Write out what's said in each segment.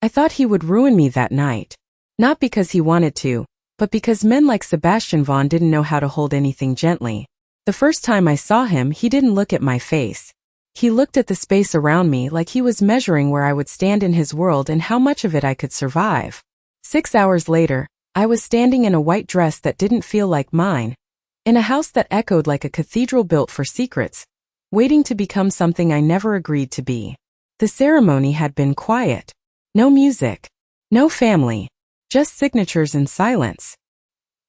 I thought he would ruin me that night. Not because he wanted to, but because men like Sebastian Vaughn didn't know how to hold anything gently. The first time I saw him, he didn't look at my face. He looked at the space around me like he was measuring where I would stand in his world and how much of it I could survive. 6 hours later, I was standing in a white dress that didn't feel like mine, in a house that echoed like a cathedral built for secrets, waiting to become something I never agreed to be. The ceremony had been quiet. No music. No family. Just signatures and silence.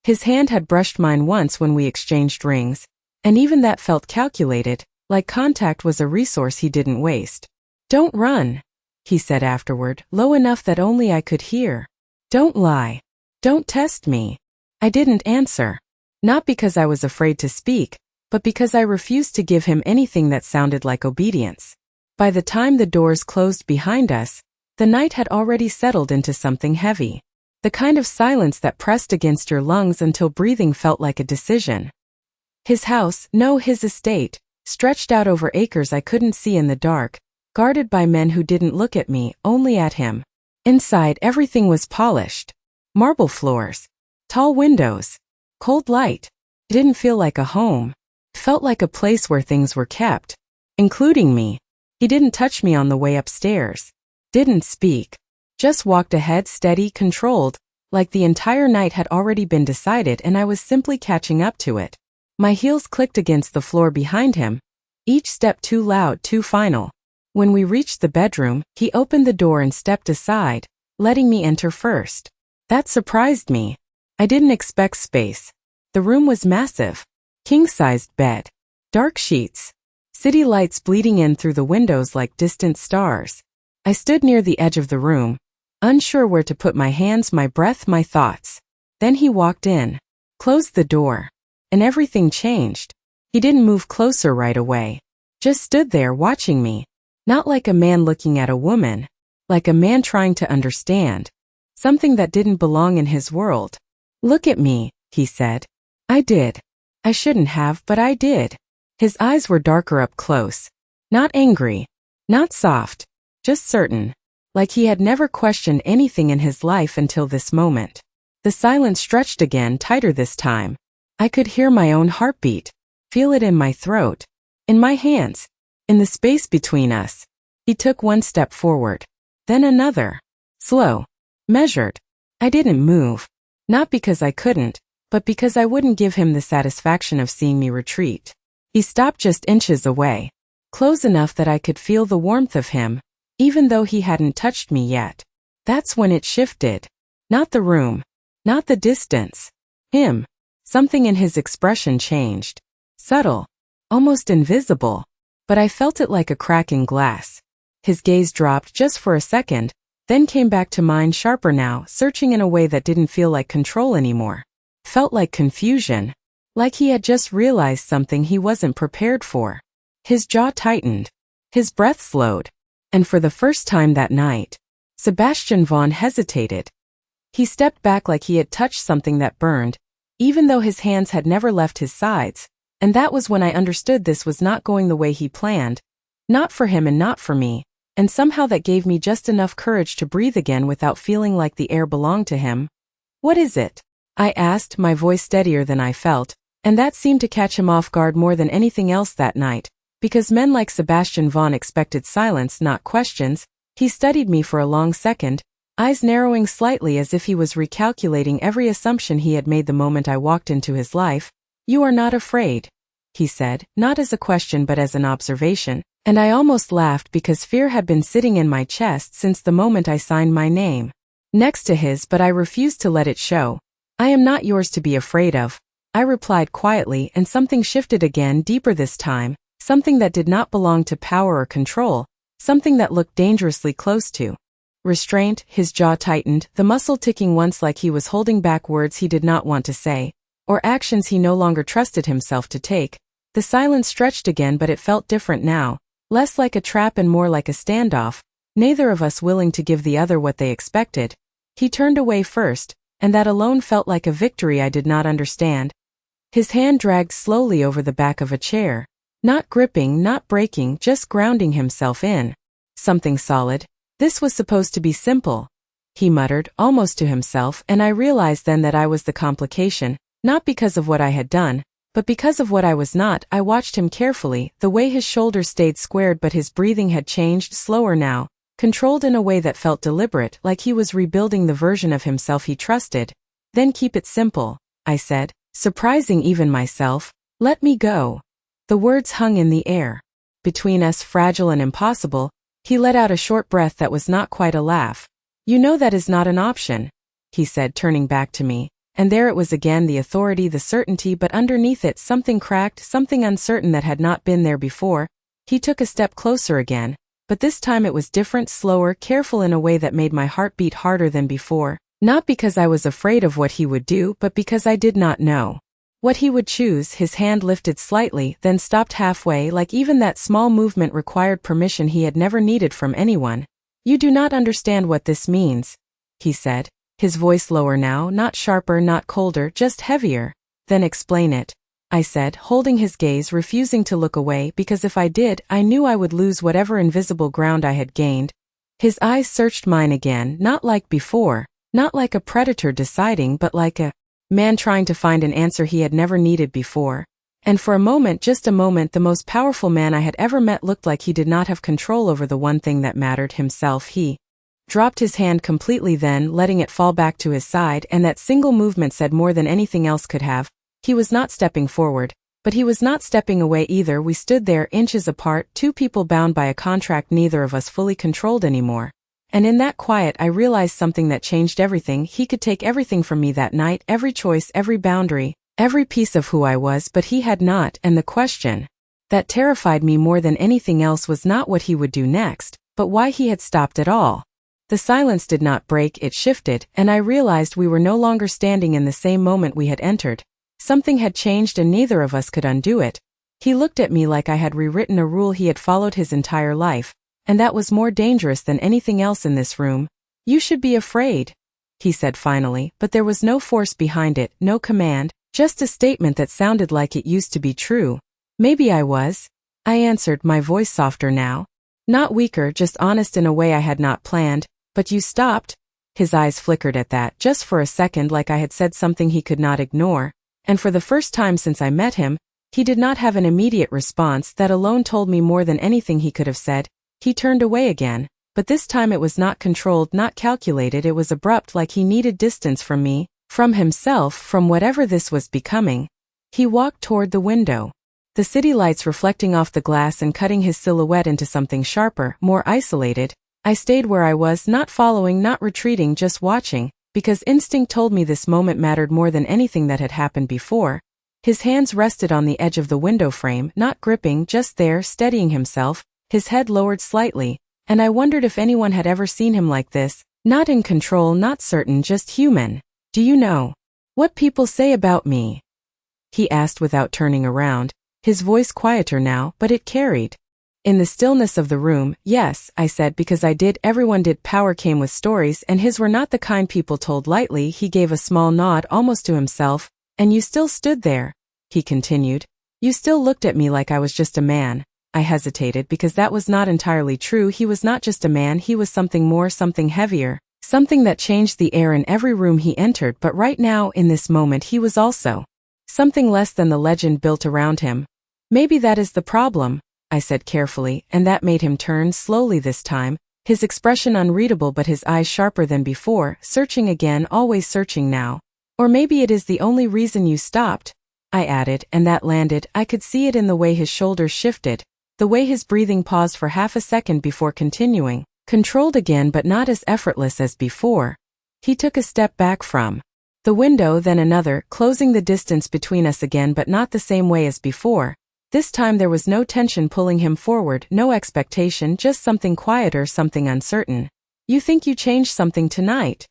His hand had brushed mine once when we exchanged rings, and even that felt calculated, like contact was a resource he didn't waste. "Don't run," he said afterward, low enough that only I could hear. "Don't lie. Don't test me." I didn't answer. Not because I was afraid to speak, but because I refused to give him anything that sounded like obedience. By the time the doors closed behind us, the night had already settled into something heavy. The kind of silence that pressed against your lungs until breathing felt like a decision. His house, no, his estate, stretched out over acres I couldn't see in the dark, guarded by men who didn't look at me, only at him. Inside, everything was polished. Marble floors. Tall windows. Cold light. It didn't feel like a home. It felt like a place where things were kept. Including me. He didn't touch me on the way upstairs. Didn't speak. Just walked ahead, steady, controlled, like the entire night had already been decided and I was simply catching up to it. My heels clicked against the floor behind him, each step too loud, too final. When we reached the bedroom, he opened the door and stepped aside, letting me enter first. That surprised me. I didn't expect space. The room was massive. King-sized bed. Dark sheets. City lights bleeding in through the windows like distant stars. I stood near the edge of the room, unsure where to put my hands, my breath, my thoughts. Then he walked in, closed the door, and everything changed. He didn't move closer right away. Just stood there watching me. Not like a man looking at a woman. Like a man trying to understand. Something that didn't belong in his world. "Look at me," he said. I did. I shouldn't have, but I did. His eyes were darker up close. Not angry. Not soft. Just certain. Like he had never questioned anything in his life until this moment. The silence stretched again, tighter this time. I could hear my own heartbeat. Feel it in my throat. In my hands. In the space between us. He took one step forward. Then another. Slow. Measured. I didn't move. Not because I couldn't, but because I wouldn't give him the satisfaction of seeing me retreat. He stopped just inches away. Close enough that I could feel the warmth of him, even though he hadn't touched me yet. That's when it shifted. Not the room. Not the distance. Him. Something in his expression changed. Subtle. Almost invisible. But I felt it like a crack in glass. His gaze dropped just for a second, then came back to mine, sharper now, searching in a way that didn't feel like control anymore. Felt like confusion. Like he had just realized something he wasn't prepared for. His jaw tightened. His breath slowed. And for the first time that night, Sebastian Vaughn hesitated. He stepped back like he had touched something that burned, even though his hands had never left his sides, and that was when I understood this was not going the way he planned, not for him and not for me, and somehow that gave me just enough courage to breathe again without feeling like the air belonged to him. "What is it?" I asked, my voice steadier than I felt, and that seemed to catch him off guard more than anything else that night. Because men like Sebastian Vaughn expected silence, not questions. He studied me for a long second, eyes narrowing slightly as if he was recalculating every assumption he had made the moment I walked into his life. "You are not afraid," he said, not as a question but as an observation, and I almost laughed because fear had been sitting in my chest since the moment I signed my name next to his, but I refused to let it show. "I am not yours to be afraid of," I replied quietly, and something shifted again, deeper this time. Something that did not belong to power or control, something that looked dangerously close to restraint. His jaw tightened, the muscle ticking once like he was holding back words he did not want to say, or actions he no longer trusted himself to take. The silence stretched again, but it felt different now, less like a trap and more like a standoff, neither of us willing to give the other what they expected. He turned away first, and that alone felt like a victory I did not understand. His hand dragged slowly over the back of a chair. Not gripping, not breaking, just grounding himself in something solid. This was supposed to be simple, he muttered, almost to himself, and I realized then that I was the complication, not because of what I had done, but because of what I was not. I watched him carefully, the way his shoulders stayed squared but his breathing had changed, slower now, controlled in a way that felt deliberate, like he was rebuilding the version of himself he trusted. Then keep it simple, I said, surprising even myself. Let me go. The words hung in the air. Between us, fragile and impossible, he let out a short breath that was not quite a laugh. You know that is not an option, he said, turning back to me. And there it was again, the authority, the certainty, but underneath it something cracked, something uncertain that had not been there before. He took a step closer again, but this time it was different, slower, careful in a way that made my heart beat harder than before, not because I was afraid of what he would do, but because I did not know what he would choose. His hand lifted slightly, then stopped halfway, like even that small movement required permission he had never needed from anyone. You do not understand what this means, he said. His voice lower now, not sharper, not colder, just heavier. Then explain it, I said, holding his gaze, refusing to look away, because if I did, I knew I would lose whatever invisible ground I had gained. His eyes searched mine again, not like before, not like a predator deciding, but like a man trying to find an answer he had never needed before. And for a moment, just a moment, the most powerful man I had ever met looked like he did not have control over the one thing that mattered, himself. He dropped his hand completely, then letting it fall back to his side, and that single movement said more than anything else could have. He was not stepping forward, but he was not stepping away either. We stood there, inches apart, two people bound by a contract neither of us fully controlled anymore. And in that quiet I realized something that changed everything. He could take everything from me that night, every choice, every boundary, every piece of who I was, but he had not, and the question that terrified me more than anything else was not what he would do next, but why he had stopped at all. The silence did not break, it shifted, and I realized we were no longer standing in the same moment we had entered. Something had changed and neither of us could undo it. He looked at me like I had rewritten a rule he had followed his entire life, and that was more dangerous than anything else in this room. You should be afraid, he said finally, but there was no force behind it, no command, just a statement that sounded like it used to be true. Maybe I was, I answered, my voice softer now. Not weaker, just honest in a way I had not planned. But you stopped? His eyes flickered at that, just for a second, like I had said something he could not ignore, and for the first time since I met him, he did not have an immediate response. That alone told me more than anything he could have said. He turned away again, but this time it was not controlled, not calculated, it was abrupt, like he needed distance from me, from himself, from whatever this was becoming. He walked toward the window, the city lights reflecting off the glass and cutting his silhouette into something sharper, more isolated. I stayed where I was, not following, not retreating, just watching, because instinct told me this moment mattered more than anything that had happened before. His hands rested on the edge of the window frame, not gripping, just there, steadying himself, his head lowered slightly, and I wondered if anyone had ever seen him like this, not in control, not certain, just human. Do you know what people say about me? He asked without turning around, his voice quieter now, but it carried. In the stillness of the room, yes, I said, because I did, everyone did. Power came with stories, and his were not the kind people told lightly. He gave a small nod, almost to himself. And you still stood there, he continued. You still looked at me like I was just a man. I hesitated, because that was not entirely true. He was not just a man, he was something more, something heavier, something that changed the air in every room he entered. But right now, in this moment, he was also something less than the legend built around him. Maybe that is the problem, I said carefully, and that made him turn slowly this time, his expression unreadable but his eyes sharper than before, searching again, always searching now. Or maybe it is the only reason you stopped, I added, and that landed. I could see it in the way his shoulders shifted, the way his breathing paused for half a second before continuing, controlled again but not as effortless as before. He took a step back from the window, then another, closing the distance between us again, but not the same way as before. This time there was no tension pulling him forward, no expectation, just something quieter, something uncertain. You think you changed something tonight?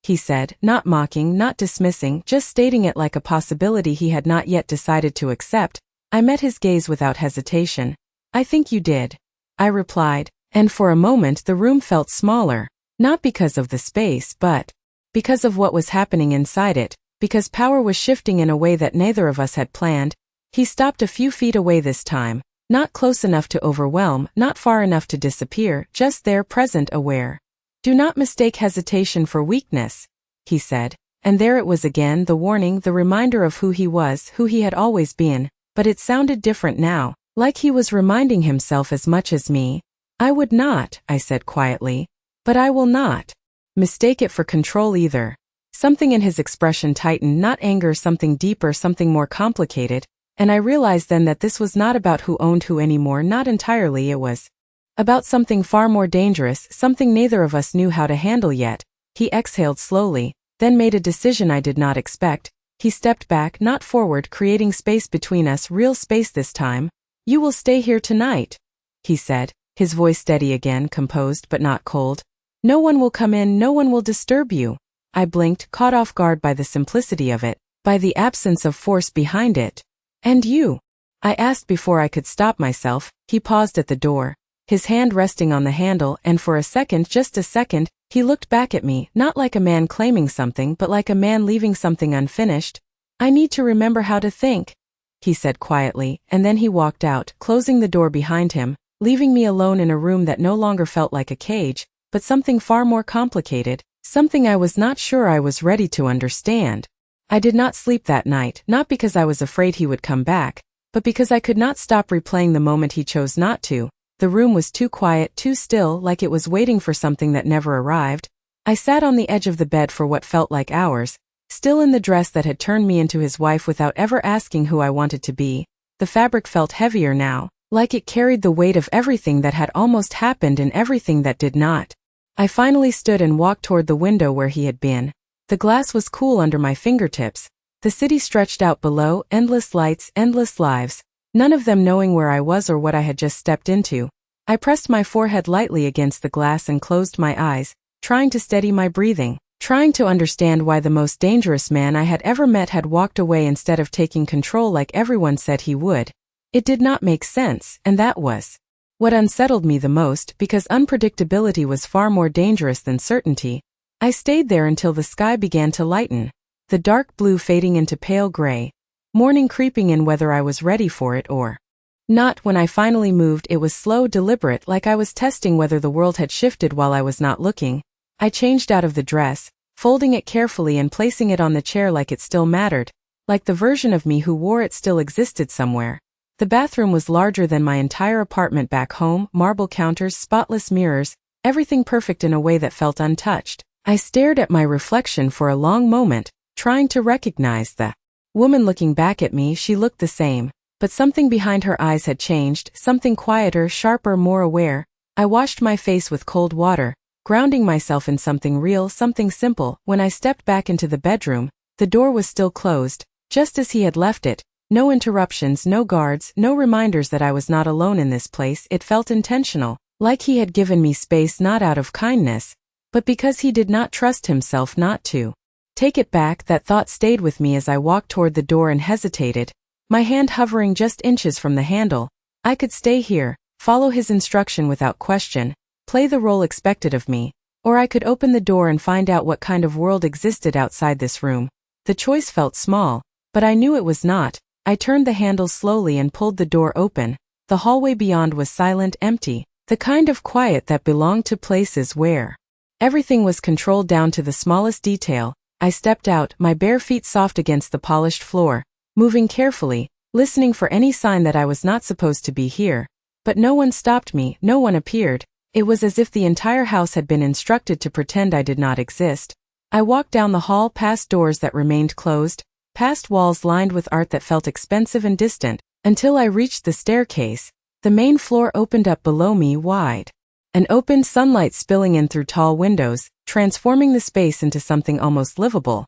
He said, not mocking, not dismissing, just stating it like a possibility he had not yet decided to accept. I met his gaze without hesitation. I think you did, I replied, and for a moment the room felt smaller, not because of the space but because of what was happening inside it, because power was shifting in a way that neither of us had planned. He stopped a few feet away this time, Not close enough to overwhelm, not far enough to disappear, just there, present, aware. Do not mistake hesitation for weakness, he said. And there it was again, the warning, the reminder of who he was, who he had always been, but it sounded different now, like he was reminding himself as much as me. I would not, I said quietly. But I will not mistake it for control either. Something in his expression tightened, not anger, something deeper, something more complicated, and I realized then that this was not about who owned who anymore, not entirely, it was about something far more dangerous, something neither of us knew how to handle yet. He exhaled slowly, then made a decision I did not expect. He stepped back, not forward, creating space between us, real space this time. You will stay here tonight, he said, his voice steady again, composed but not cold. No one will come in, no one will disturb you. I blinked, caught off guard by the simplicity of it, by the absence of force behind it. And you? I asked before I could stop myself. He paused at the door, his hand resting on the handle, and for a second, just a second, he looked back at me, not like a man claiming something, but like a man leaving something unfinished. I need to remember how to think, he said quietly, and then he walked out, closing the door behind him, leaving me alone in a room that no longer felt like a cage, but something far more complicated, something I was not sure I was ready to understand. I did not sleep that night, not because I was afraid he would come back, but because I could not stop replaying the moment he chose not to. The room was too quiet, too still, like it was waiting for something that never arrived. I sat on the edge of the bed for what felt like hours, still in the dress that had turned me into his wife without ever asking who I wanted to be. The fabric felt heavier now, like it carried the weight of everything that had almost happened and everything that did not. I finally stood and walked toward the window where he had been. The glass was cool under my fingertips. The city stretched out below, endless lights, endless lives, none of them knowing where I was or what I had just stepped into. I pressed my forehead lightly against the glass and closed my eyes, trying to steady my breathing, trying to understand why the most dangerous man I had ever met had walked away instead of taking control like everyone said he would. It did not make sense, and that was what unsettled me the most, because unpredictability was far more dangerous than certainty. I stayed there until the sky began to lighten, the dark blue fading into pale gray, morning creeping in whether I was ready for it or not. When I finally moved, it was slow, deliberate, like I was testing whether the world had shifted while I was not looking. I changed out of the dress, folding it carefully and placing it on the chair like it still mattered, like the version of me who wore it still existed somewhere. The bathroom was larger than my entire apartment back home, marble counters, spotless mirrors, everything perfect in a way that felt untouched. I stared at my reflection for a long moment, trying to recognize the woman looking back at me. She looked the same, but something behind her eyes had changed, something quieter, sharper, more aware. I washed my face with cold water, grounding myself in something real, something simple. When I stepped back into the bedroom, the door was still closed, just as he had left it. No interruptions, no guards, no reminders that I was not alone in this place. It felt intentional, like he had given me space not out of kindness, but because he did not trust himself not to take it back. That thought stayed with me as I walked toward the door and hesitated, my hand hovering just inches from the handle. I could stay here, follow his instruction without question, play the role expected of me, or I could open the door and find out what kind of world existed outside this room. The choice felt small, but I knew it was not. I turned the handle slowly and pulled the door open. The hallway beyond was silent, empty, the kind of quiet that belonged to places where everything was controlled down to the smallest detail. I stepped out, my bare feet soft against the polished floor, moving carefully, listening for any sign that I was not supposed to be here. But no one stopped me, no one appeared. It was as if the entire house had been instructed to pretend I did not exist. I walked down the hall, past doors that remained closed, past walls lined with art that felt expensive and distant, until I reached the staircase. The main floor opened up below me, wide and open, sunlight spilling in through tall windows, transforming the space into something almost livable,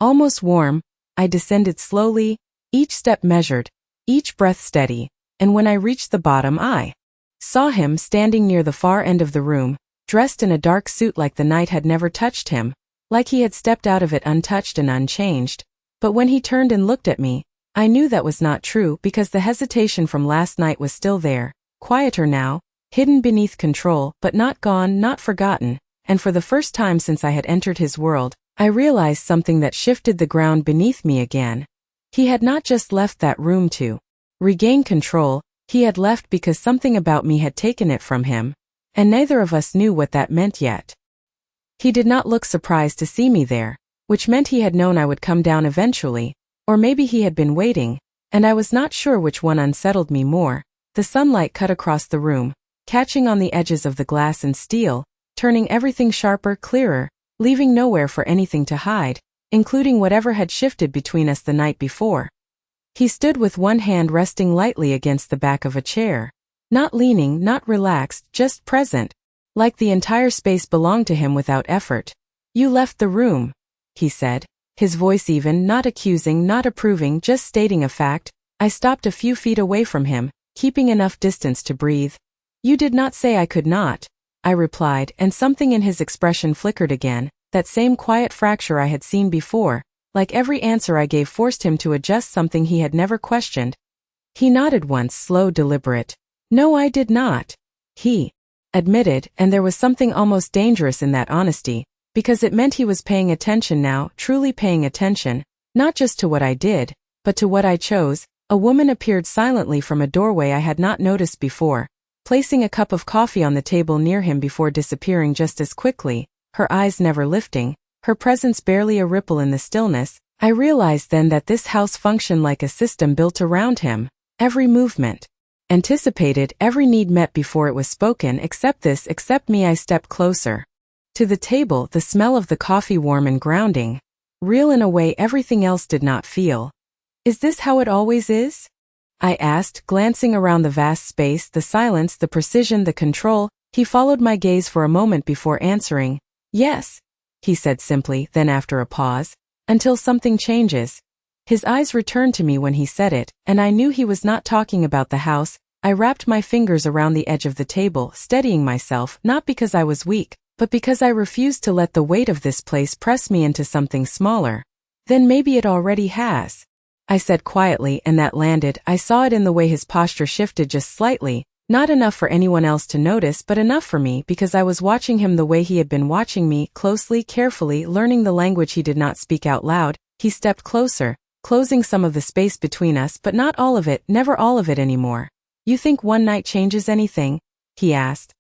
almost warm. I descended slowly, each step measured, each breath steady, and when I reached the bottom, I saw him standing near the far end of the room, dressed in a dark suit like the night had never touched him, like he had stepped out of it untouched and unchanged. But when he turned and looked at me, I knew that was not true, because the hesitation from last night was still there, quieter now, hidden beneath control, but not gone, not forgotten. And for the first time since I had entered his world, I realized something that shifted the ground beneath me again. He had not just left that room to regain control, He had left because something about me had taken it from him, and neither of us knew what that meant yet. He did not look surprised to see me there, which meant he had known I would come down eventually, or maybe he had been waiting, and I was not sure which one unsettled me more. The sunlight cut across the room, catching on the edges of the glass and steel, turning everything sharper, clearer, leaving nowhere for anything to hide, including whatever had shifted between us the night before. He stood with one hand resting lightly against the back of a chair. Not leaning, not relaxed, just present. Like the entire space belonged to him without effort. "You left the room," he said, his voice even, not accusing, not approving, just stating a fact. I stopped a few feet away from him, keeping enough distance to breathe. "You did not say I could not," I replied, and something in his expression flickered again, that same quiet fracture I had seen before, like every answer I gave forced him to adjust something he had never questioned. He nodded once, slow, deliberate. "No, I did not," he admitted, and there was something almost dangerous in that honesty, because it meant he was paying attention now, truly paying attention, not just to what I did, but to what I chose. A woman appeared silently from a doorway I had not noticed before, placing a cup of coffee on the table near him before disappearing just as quickly, her eyes never lifting, her presence barely a ripple in the stillness. I realized then that this house functioned like a system built around him. Every movement anticipated, every need met before it was spoken. Except this, except me. I stepped closer to the table, the smell of the coffee warm and grounding, real in a way everything else did not feel. "Is this how it always is?" I asked, glancing around the vast space, the silence, the precision, the control. He followed my gaze for a moment before answering. "Yes," he said simply, then after a pause, "until something changes." His eyes returned to me when he said it, and I knew he was not talking about the house. I wrapped my fingers around the edge of the table, steadying myself, not because I was weak, but because I refused to let the weight of this place press me into something smaller. "Then maybe it already has," I said quietly, and that landed. I saw it in the way his posture shifted just slightly, not enough for anyone else to notice, but enough for me because I was watching him the way he had been watching me, closely, carefully, learning the language he did not speak out loud. He stepped closer, closing some of the space between us, but not all of it, never all of it anymore. "You think one night changes anything?" he asked.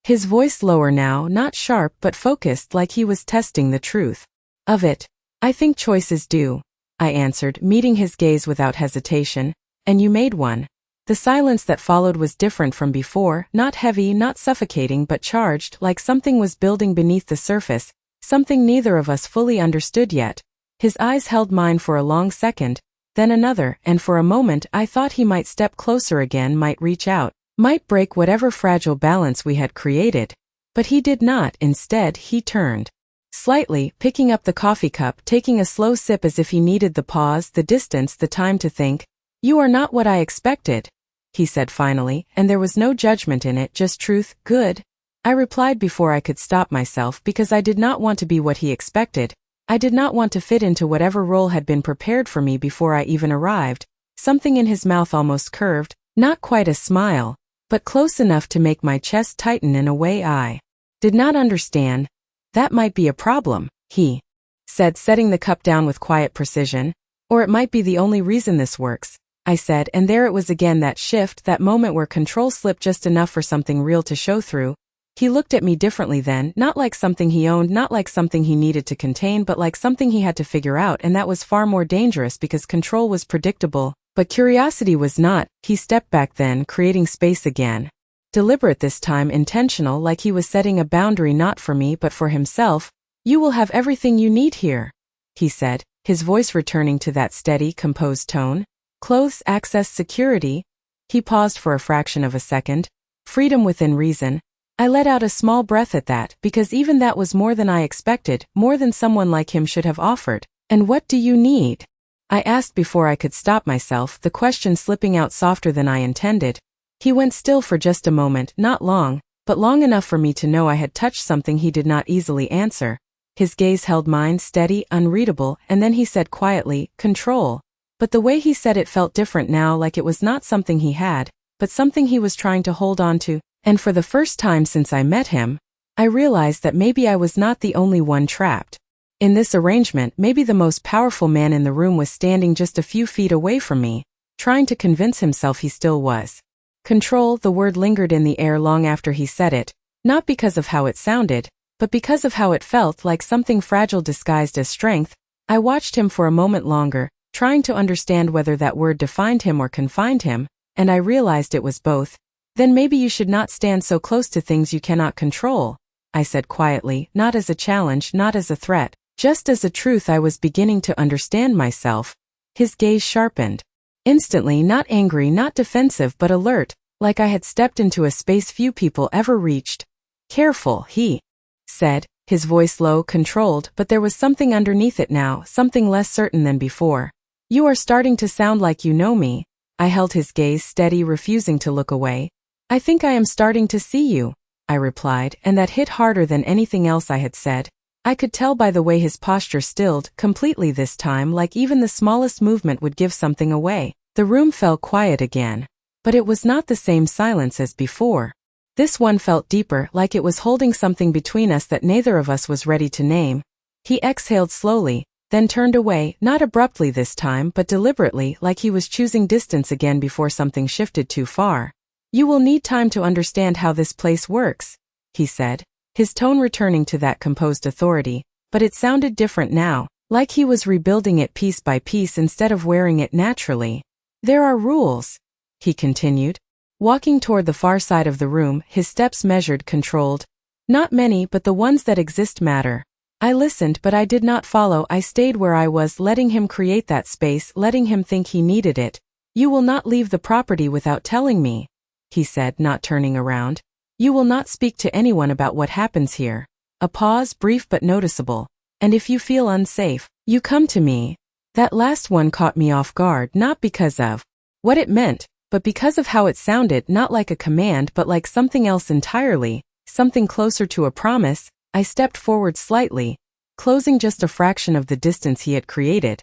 His voice lower now, not sharp but focused, like he was testing the truth of it. "I think choices do," I answered, meeting his gaze without hesitation. "And you made one." The silence that followed was different from before, not heavy, not suffocating, but charged, like something was building beneath the surface, something neither of us fully understood yet. His eyes held mine for a long second, then another, and for a moment I thought he might step closer again, might reach out, might break whatever fragile balance we had created. But he did not. Instead, he turned slightly, picking up the coffee cup, taking a slow sip as if he needed the pause, the distance, the time to think. "You are not what I expected," he said finally, and there was no judgment in it, just truth. "Good," I replied before I could stop myself, because I did not want to be what he expected. I did not want to fit into whatever role had been prepared for me before I even arrived. Something in his mouth almost curved, not quite a smile, but close enough to make my chest tighten in a way I did not understand. "That might be a problem," he said, setting the cup down with quiet precision. "Or it might be the only reason this works," I said, and there it was again, that shift, that moment where control slipped just enough for something real to show through. He looked at me differently then, not like something he owned, not like something he needed to contain, but like something he had to figure out, and that was far more dangerous because control was predictable, but curiosity was not. He stepped back then, creating space again. Deliberate this time, intentional, like he was setting a boundary not for me but for himself. "You will have everything you need here," he said, his voice returning to that steady, composed tone. "Clothes, access, security." He paused for a fraction of a second. "Freedom within reason." I let out a small breath at that, because even that was more than I expected, more than someone like him should have offered. "And what do you need?" I asked before I could stop myself, the question slipping out softer than I intended. He went still for just a moment, not long, but long enough for me to know I had touched something he did not easily answer. His gaze held mine, steady, unreadable, and then he said quietly, "Control." But the way he said it felt different now, like it was not something he had, but something he was trying to hold on to. And for the first time since I met him, I realized that maybe I was not the only one trapped in this arrangement. Maybe the most powerful man in the room was standing just a few feet away from me, trying to convince himself he still was Control, the word lingered in the air long after he said it, not because of how it sounded, but because of how it felt, like something fragile disguised as strength. I watched him for a moment longer, trying to understand whether that word defined him or confined him, and I realized it was both. Then maybe you should not stand so close to things you cannot control, I said quietly, not as a challenge, not as a threat, just as a truth. I was beginning to understand myself. His gaze sharpened. Instantly, not angry, not defensive, but alert, like I had stepped into a space few people ever reached. Careful, he said, his voice low, controlled, but there was something underneath it now, something less certain than before. You are starting to sound like you know me. I held his gaze steady, refusing to look away. I think I am starting to see you, I replied, and that hit harder than anything else I had said. I could tell by the way his posture stilled, completely this time, like even the smallest movement would give something away. The room fell quiet again. But it was not the same silence as before. This one felt deeper, like it was holding something between us that neither of us was ready to name. He exhaled slowly, then turned away, not abruptly this time, but deliberately, like he was choosing distance again before something shifted too far. You will need time to understand how this place works, he said, his tone returning to that composed authority, but it sounded different now, like he was rebuilding it piece by piece instead of wearing it naturally. There are rules, he continued, walking toward the far side of the room, his steps measured, controlled. Not many, but the ones that exist matter. I listened, but I did not follow. I stayed where I was, letting him create that space, letting him think he needed it. You will not leave the property without telling me, he said, not turning around. You will not speak to anyone about what happens here. A pause, brief but noticeable. And if you feel unsafe, you come to me. That last one caught me off guard, not because of what it meant, but because of how it sounded, not like a command but like something else entirely, something closer to a promise. I stepped forward slightly, closing just a fraction of the distance he had created.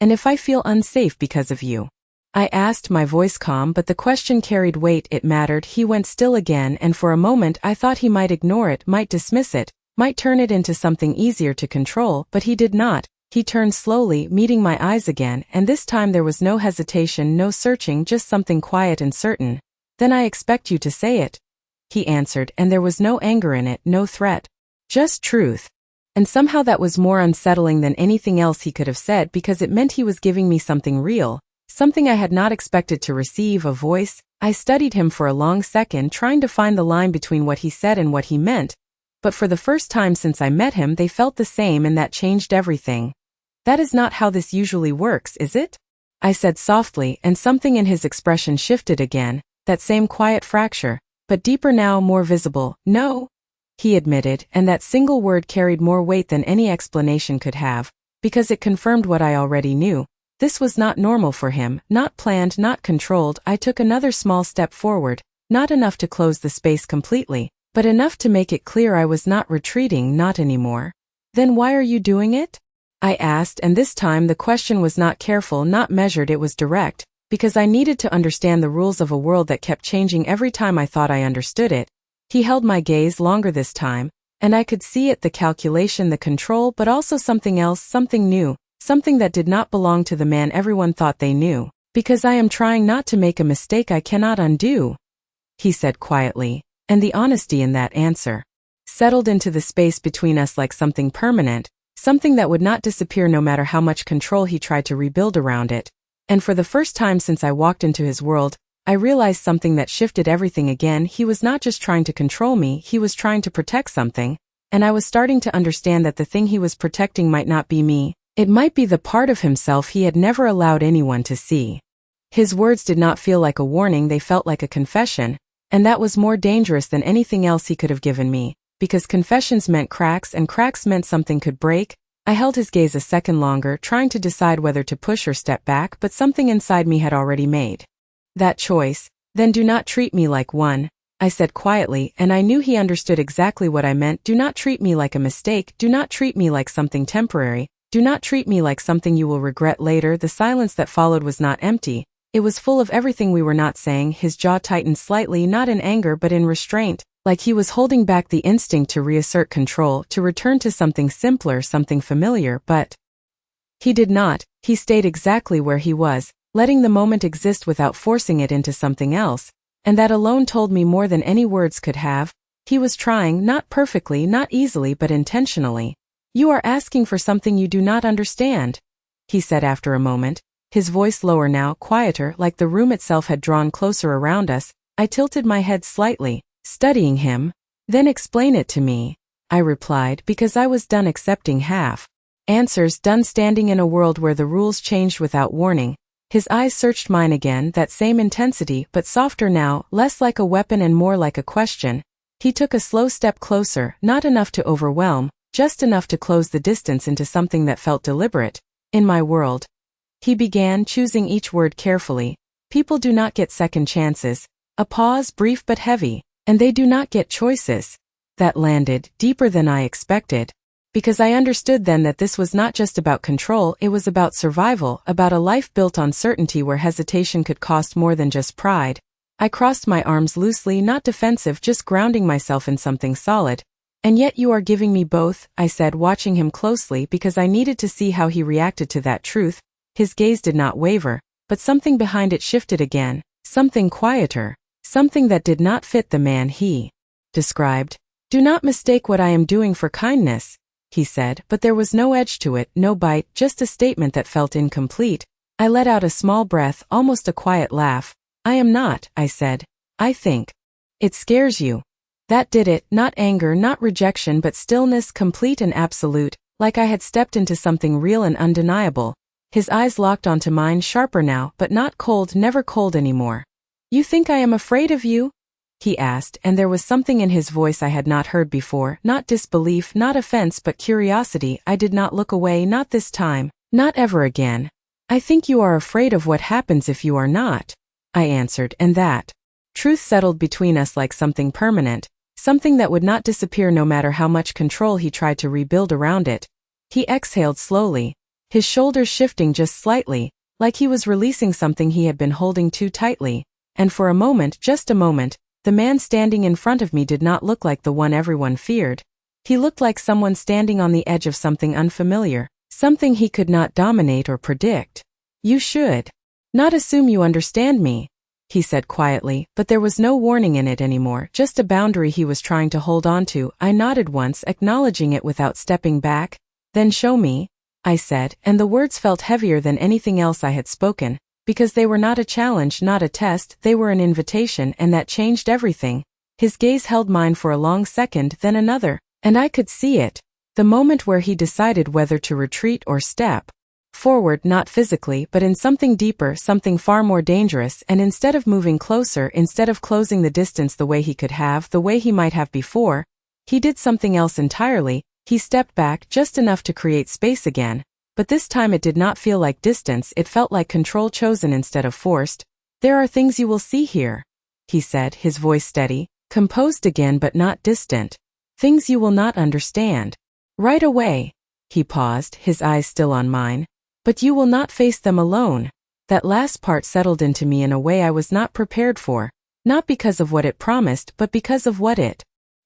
And if I feel unsafe because of you? I asked, my voice calm, but the question carried weight. It mattered. He went still again, and for a moment I thought he might ignore it, might dismiss it, might turn it into something easier to control, but he did not. He turned slowly, meeting my eyes again, and this time there was no hesitation, no searching, just something quiet and certain. Then I expect you to say it, he answered, and there was no anger in it, no threat. Just truth. And somehow that was more unsettling than anything else he could have said, because it meant he was giving me something real, something I had not expected to receive, a voice. I studied him for a long second, trying to find the line between what he said and what he meant. But for the first time since I met him, they felt the same, and that changed everything. That is not how this usually works, is it? I said softly, and something in his expression shifted again, that same quiet fracture, but deeper now, more visible. No, he admitted, and that single word carried more weight than any explanation could have, because it confirmed what I already knew. This was not normal for him, not planned, not controlled. I took another small step forward, not enough to close the space completely, but enough to make it clear I was not retreating, not anymore. Then why are you doing it? I asked, and this time the question was not careful, not measured, it was direct, because I needed to understand the rules of a world that kept changing every time I thought I understood it. He held my gaze longer this time, and I could see it, the calculation, the control, but also something else, something new, something that did not belong to the man everyone thought they knew. Because I am trying not to make a mistake I cannot undo, he said quietly, and the honesty in that answer settled into the space between us like something permanent, something that would not disappear no matter how much control he tried to rebuild around it. And for the first time since I walked into his world, I realized something that shifted everything again. He was not just trying to control me, he was trying to protect something, and I was starting to understand that the thing he was protecting might not be me. It might be the part of himself he had never allowed anyone to see. His words did not feel like a warning, they felt like a confession, and that was more dangerous than anything else he could have given me. Because confessions meant cracks, and cracks meant something could break. I held his gaze a second longer, trying to decide whether to push or step back, but something inside me had already made that choice. Then do not treat me like one, I said quietly, and I knew he understood exactly what I meant. Do not treat me like a mistake, do not treat me like something temporary, do not treat me like something you will regret later. The silence that followed was not empty, it was full of everything we were not saying. His jaw tightened slightly, not in anger but in restraint, like he was holding back the instinct to reassert control, to return to something simpler, something familiar, but he did not. He stayed exactly where he was, letting the moment exist without forcing it into something else. And that alone told me more than any words could have. He was trying, not perfectly, not easily, but intentionally. "You are asking for something you do not understand," he said after a moment, his voice lower now, quieter, like the room itself had drawn closer around us. I tilted my head slightly, studying him. "Then explain it to me," I replied, because I was done accepting half answers, done standing in a world where the rules changed without warning. His eyes searched mine again, that same intensity, but softer now, less like a weapon and more like a question. He took a slow step closer, not enough to overwhelm, just enough to close the distance into something that felt deliberate. "In my world," he began, choosing each word carefully, "people do not get second chances." A pause, brief but heavy. "And they do not get choices." That landed deeper than I expected. Because I understood then that this was not just about control, it was about survival, about a life built on certainty where hesitation could cost more than just pride. I crossed my arms loosely, not defensive, just grounding myself in something solid. "And yet you are giving me both," I said, watching him closely because I needed to see how he reacted to that truth. His gaze did not waver, but something behind it shifted again, something quieter, something that did not fit the man he described. "Do not mistake what I am doing for kindness," he said, but there was no edge to it, no bite, just a statement that felt incomplete. I let out a small breath, almost a quiet laugh. "I am not," I said. "I think it scares you." That did it, not anger, not rejection, but stillness, complete and absolute, like I had stepped into something real and undeniable. His eyes locked onto mine, sharper now, but not cold, never cold anymore. "You think I am afraid of you?" he asked, and there was something in his voice I had not heard before, not disbelief, not offense, but curiosity. I did not look away, not this time, not ever again. "I think you are afraid of what happens if you are not," I answered, and that truth settled between us like something permanent, something that would not disappear no matter how much control he tried to rebuild around it. He exhaled slowly, his shoulders shifting just slightly, like he was releasing something he had been holding too tightly, and for a moment, just a moment, the man standing in front of me did not look like the one everyone feared. He looked like someone standing on the edge of something unfamiliar, something he could not dominate or predict. "You should not assume you understand me," he said quietly, but there was no warning in it anymore, just a boundary he was trying to hold on to. I nodded once, acknowledging it without stepping back. "Then show me," I said, and the words felt heavier than anything else I had spoken, because they were not a challenge, not a test, they were an invitation, and that changed everything. His gaze held mine for a long second, then another, and I could see it. The moment where he decided whether to retreat or step forward, not physically, but in something deeper, something far more dangerous, and instead of moving closer, instead of closing the distance the way he could have, the way he might have before, he did something else entirely. He stepped back just enough to create space again, but this time it did not feel like distance, it felt like control chosen instead of forced. "There are things you will see here," he said, his voice steady, composed again but not distant. "Things you will not understand right away." He paused, his eyes still on mine. "But you will not face them alone." That last part settled into me in a way I was not prepared for, not because of what it promised, but because of what it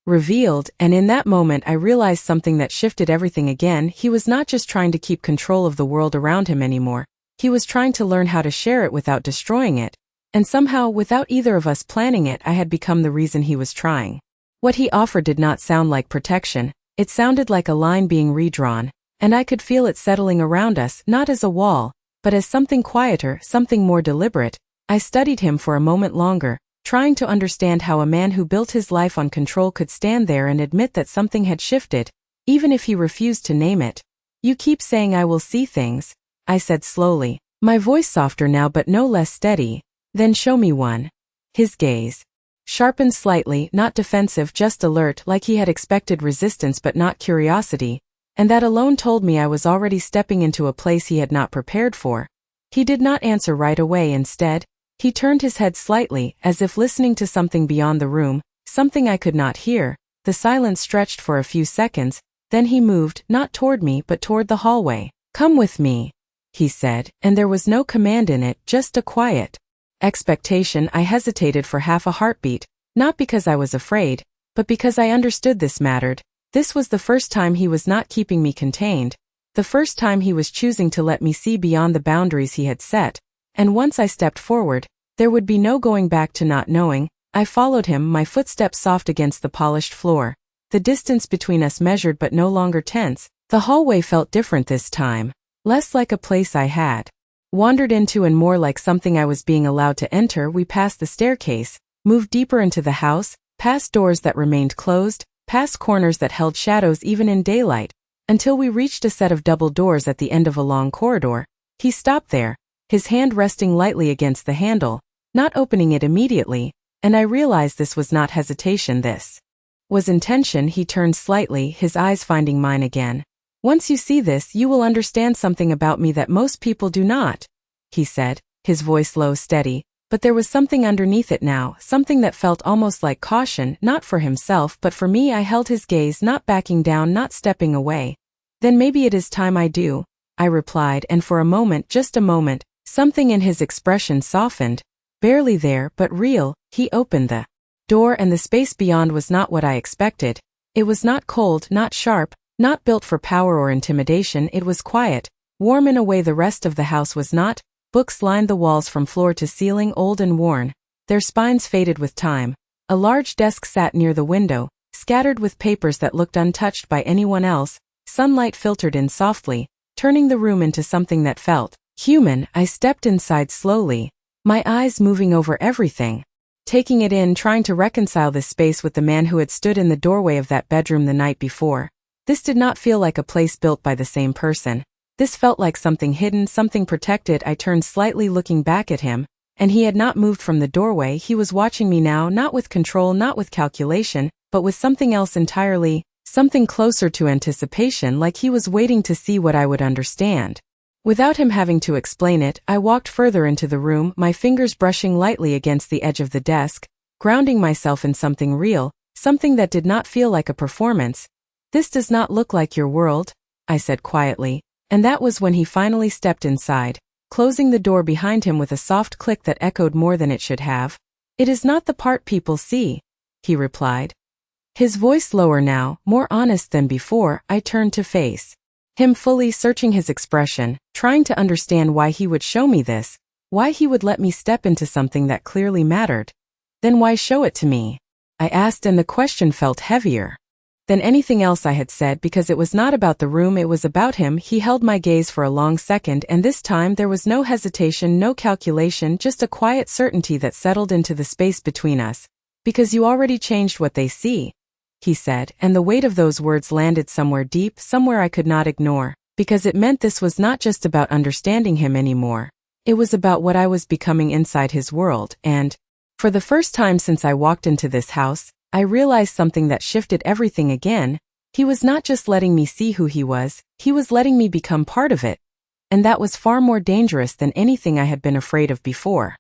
revealed, and in that moment I realized something that shifted everything again. He was not just trying to keep control of the world around him anymore, he was trying to learn how to share it without destroying it, and somehow, without either of us planning it, I had become the reason he was trying. What he offered did not sound like protection, it sounded like a line being redrawn, and I could feel it settling around us, not as a wall, but as something quieter, something more deliberate. I studied him for a moment longer, trying to understand how a man who built his life on control could stand there and admit that something had shifted, even if he refused to name it. "You keep saying I will see things," I said slowly, my voice softer now but no less steady. "Then show me one." His gaze sharpened slightly, not defensive, just alert, like he had expected resistance but not curiosity, and that alone told me I was already stepping into a place he had not prepared for. He did not answer right away. Instead, he turned his head slightly, as if listening to something beyond the room, something I could not hear. The silence stretched for a few seconds, then he moved, not toward me but toward the hallway. "Come with me," he said, and there was no command in it, just a quiet expectation. I hesitated for half a heartbeat, not because I was afraid, but because I understood this mattered. This was the first time he was not keeping me contained, the first time he was choosing to let me see beyond the boundaries he had set, and once I stepped forward, There would be no going back to not knowing. I followed him, my footsteps soft against the polished floor. The distance between us measured but no longer tense. The hallway felt different this time. Less like a place I had wandered into and more like something I was being allowed to enter. We passed the staircase, moved deeper into the house, past doors that remained closed, past corners that held shadows even in daylight, until we reached a set of double doors at the end of a long corridor. He stopped there, his hand resting lightly against the handle, not opening it immediately, and I realized this was not hesitation, this was intention. He turned slightly, his eyes finding mine again. Once you see this, you will understand something about me that most people do not, he said, his voice low, steady, but there was something underneath it now, something that felt almost like caution, not for himself but for me. I held his gaze, not backing down, not stepping away. Then maybe it is time I do, I replied, and for a moment, just a moment, something in his expression softened. Barely there, but real. He opened the door and the space beyond was not what I expected. It was not cold, not sharp, not built for power or intimidation. It was quiet, warm in a way the rest of the house was not. Books lined the walls from floor to ceiling, old and worn, their spines faded with time. A large desk sat near the window, scattered with papers that looked untouched by anyone else. Sunlight filtered in softly, turning the room into something that felt human. I stepped inside slowly, my eyes moving over everything, taking it in, trying to reconcile this space with the man who had stood in the doorway of that bedroom the night before. This did not feel like a place built by the same person. This felt like something hidden, something protected. I turned slightly, looking back at him, and he had not moved from the doorway. He was watching me now, not with control, not with calculation, but with something else entirely, something closer to anticipation, like he was waiting to see what I would understand. Without him having to explain it, I walked further into the room, my fingers brushing lightly against the edge of the desk, grounding myself in something real, something that did not feel like a performance. This does not look like your world, I said quietly, and that was when he finally stepped inside, closing the door behind him with a soft click that echoed more than it should have. It is not the part people see, he replied. His voice lower now, more honest than before. I turned to face him fully, searching his expression, trying to understand why he would show me this, why he would let me step into something that clearly mattered. Then why show it to me? I asked, and the question felt heavier than anything else I had said, because it was not about the room, it was about him. He held my gaze for a long second, and this time there was no hesitation, no calculation, just a quiet certainty that settled into the space between us. Because you already changed what they see, he said, and the weight of those words landed somewhere deep, somewhere I could not ignore, because it meant this was not just about understanding him anymore. It was about what I was becoming inside his world, and for the first time since I walked into this house, I realized something that shifted everything again. He was not just letting me see who he was letting me become part of it, and that was far more dangerous than anything I had been afraid of before.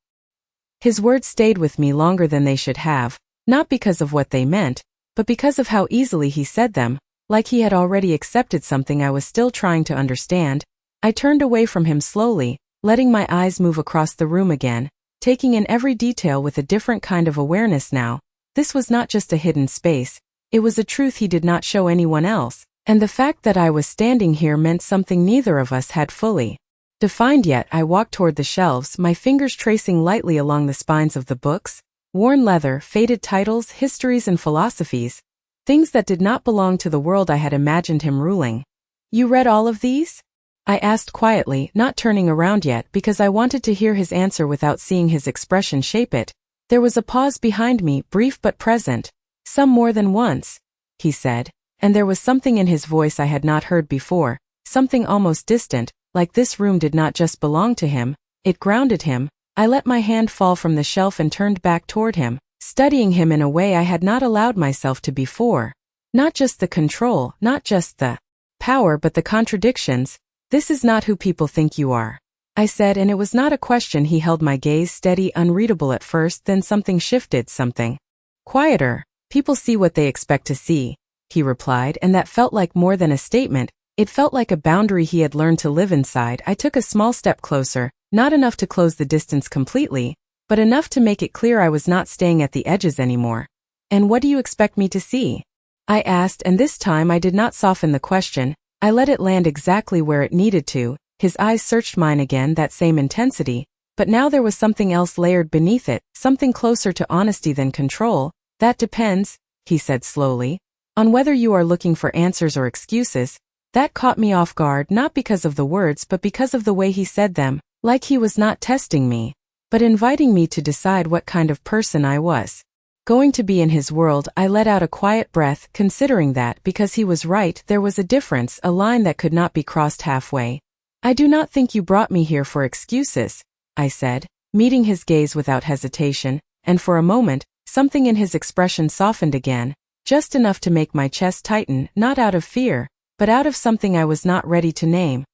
His words stayed with me longer than they should have, not because of what they meant, but because of how easily he said them, like he had already accepted something I was still trying to understand. I turned away from him slowly, letting my eyes move across the room again, taking in every detail with a different kind of awareness now. This was not just a hidden space, it was a truth he did not show anyone else, and the fact that I was standing here meant something neither of us had fully defined yet. I walked toward the shelves, my fingers tracing lightly along the spines of the books. Worn leather, faded titles, histories and philosophies, things that did not belong to the world I had imagined him ruling. You read all of these? I asked quietly, not turning around yet because I wanted to hear his answer without seeing his expression shape it. There was a pause behind me, brief but present. Some more than once, he said, and there was something in his voice I had not heard before, something almost distant, like this room did not just belong to him, it grounded him. I let my hand fall from the shelf and turned back toward him, studying him in a way I had not allowed myself to before. Not just the control, not just the power, but the contradictions. This is not who people think you are, I said, and it was not a question. He held my gaze steady, unreadable at first, then something shifted, something quieter. People see what they expect to see, he replied, and that felt like more than a statement. It felt like a boundary he had learned to live inside. I took a small step closer. Not enough to close the distance completely, but enough to make it clear I was not staying at the edges anymore. And what do you expect me to see? I asked, and this time I did not soften the question. I let it land exactly where it needed to. His eyes searched mine again, that same intensity, But now there was something else layered beneath it, something closer to honesty than control. That depends, he said slowly, on whether you are looking for answers or excuses. That caught me off guard, not because of the words but because of the way he said them, like he was not testing me, but inviting me to decide what kind of person I was going to be in his world. I let out a quiet breath, considering that, because he was right, there was a difference, a line that could not be crossed halfway. I do not think you brought me here for excuses, I said, meeting his gaze without hesitation, and for a moment, something in his expression softened again, just enough to make my chest tighten, not out of fear, but out of something I was not ready to name.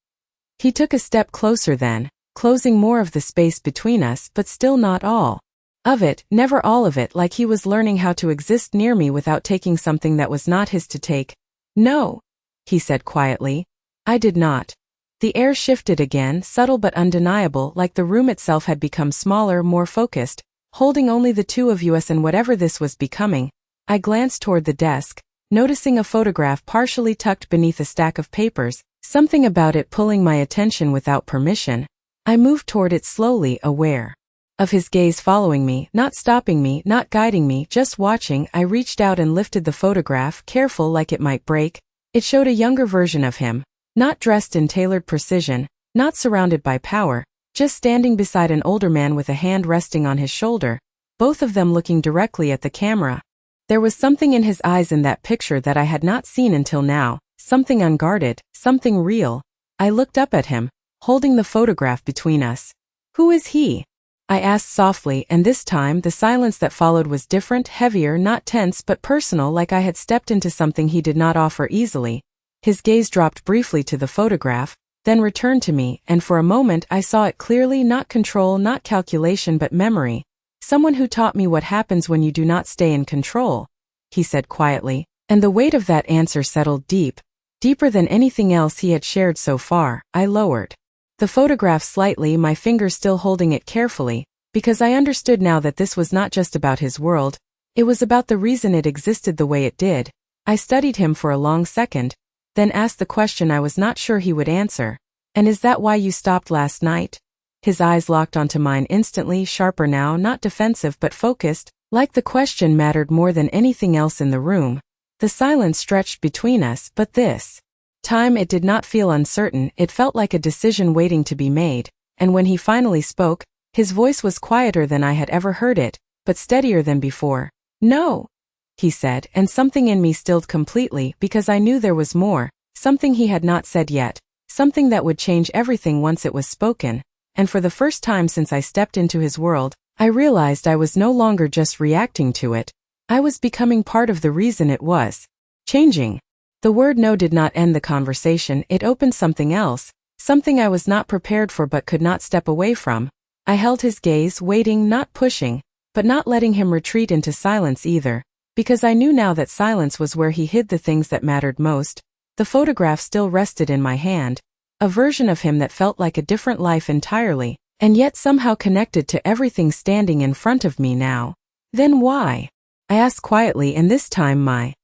He took a step closer then, closing more of the space between us, but still not all of it, never all of it, like he was learning how to exist near me without taking something that was not his to take. No, he said quietly. I did not. The air shifted again, subtle but undeniable, like the room itself had become smaller, more focused, holding only the two of us and whatever this was becoming. I glanced toward the desk, noticing a photograph partially tucked beneath a stack of papers, something about it pulling my attention without permission. I moved toward it slowly, aware of his gaze following me, not stopping me, not guiding me, just watching. I reached out and lifted the photograph, careful like it might break. It showed a younger version of him, not dressed in tailored precision, not surrounded by power, just standing beside an older man with a hand resting on his shoulder, both of them looking directly at the camera. There was something in his eyes in that picture that I had not seen until now, something unguarded, something real. I looked up at him, holding the photograph between us. Who is he? I asked softly, and this time the silence that followed was different, heavier, not tense but personal, like I had stepped into something he did not offer easily. His gaze dropped briefly to the photograph, then returned to me, and for a moment I saw it clearly, not control, not calculation but memory. Someone who taught me what happens when you do not stay in control, he said quietly, and the weight of that answer settled deep, deeper than anything else he had shared so far. I lowered the photograph slightly, my fingers still holding it carefully, because I understood now that this was not just about his world, it was about the reason it existed the way it did. I studied him for a long second, then asked the question I was not sure he would answer. And is that why you stopped last night? His eyes locked onto mine instantly, sharper now, not defensive but focused, like the question mattered more than anything else in the room. The silence stretched between us, but this time it did not feel uncertain, it felt like a decision waiting to be made, and when he finally spoke, his voice was quieter than I had ever heard it, but steadier than before. No, he said, and something in me stilled completely because I knew there was more, something he had not said yet, something that would change everything once it was spoken, and for the first time since I stepped into his world, I realized I was no longer just reacting to it, I was becoming part of the reason it was changing. The word no did not end the conversation, it opened something else, something I was not prepared for but could not step away from. I held his gaze, waiting, not pushing, but not letting him retreat into silence either, because I knew now that silence was where he hid the things that mattered most. The photograph still rested in my hand, a version of him that felt like a different life entirely, and yet somehow connected to everything standing in front of me now. Then why? I asked quietly, and this time my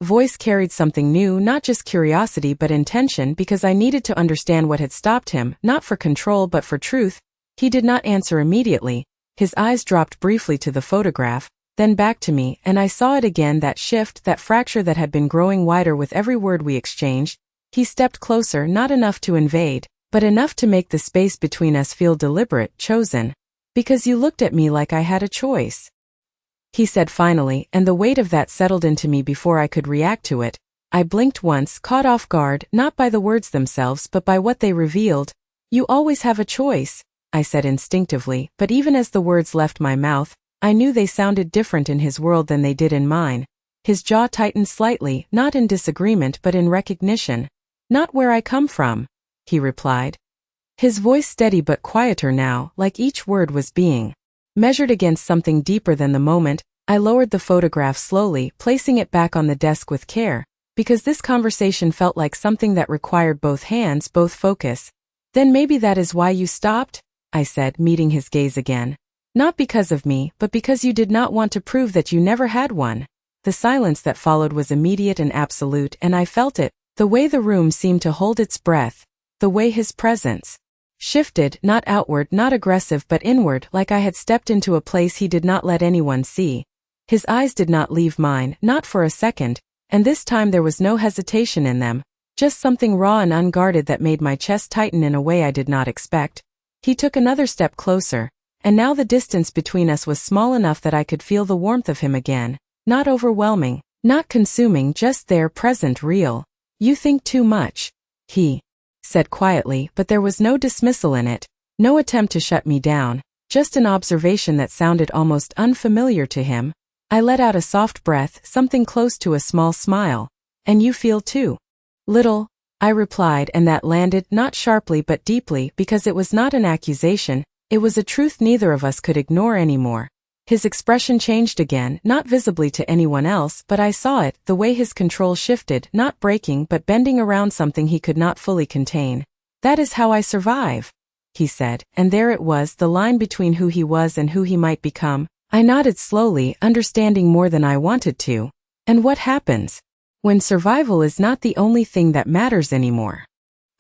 voice carried something new, not just curiosity but intention, because I needed to understand what had stopped him, not for control but for truth. He did not answer immediately. His eyes dropped briefly to the photograph, then back to me, and I saw it again, that shift, that fracture that had been growing wider with every word we exchanged. He stepped closer, not enough to invade, but enough to make the space between us feel deliberate, chosen. Because you looked at me like I had a choice, he said finally, and the weight of that settled into me before I could react to it. I blinked once, caught off guard, not by the words themselves but by what they revealed. You always have a choice, I said instinctively, but even as the words left my mouth, I knew they sounded different in his world than they did in mine. His jaw tightened slightly, not in disagreement but in recognition. Not where I come from, he replied. His voice steady but quieter now, like each word was being measured against something deeper than the moment. I lowered the photograph slowly, placing it back on the desk with care, because this conversation felt like something that required both hands, both focus. Then maybe that is why you stopped, I said, meeting his gaze again. Not because of me, but because you did not want to prove that you never had one. The silence that followed was immediate and absolute, and I felt it, the way the room seemed to hold its breath, the way his presence Shifted, not outward, not aggressive but inward, like I had stepped into a place he did not let anyone see. His eyes did not leave mine, not for a second, and this time there was no hesitation in them, just something raw and unguarded that made my chest tighten in a way I did not expect. He took another step closer, and now the distance between us was small enough that I could feel the warmth of him again, not overwhelming, not consuming, just there, present, real. "You think too much," he said quietly, but there was no dismissal in it, no attempt to shut me down, just an observation that sounded almost unfamiliar to him. I let out a soft breath, something close to a small smile. "And you feel too?" "Little," I replied, and that landed, not sharply but deeply, because it was not an accusation, it was a truth neither of us could ignore anymore. His expression changed again, not visibly to anyone else, but I saw it, the way his control shifted, not breaking but bending around something he could not fully contain. "That is how I survive," he said, and there it was, the line between who he was and who he might become. I nodded slowly, understanding more than I wanted to. "And what happens when survival is not the only thing that matters anymore?"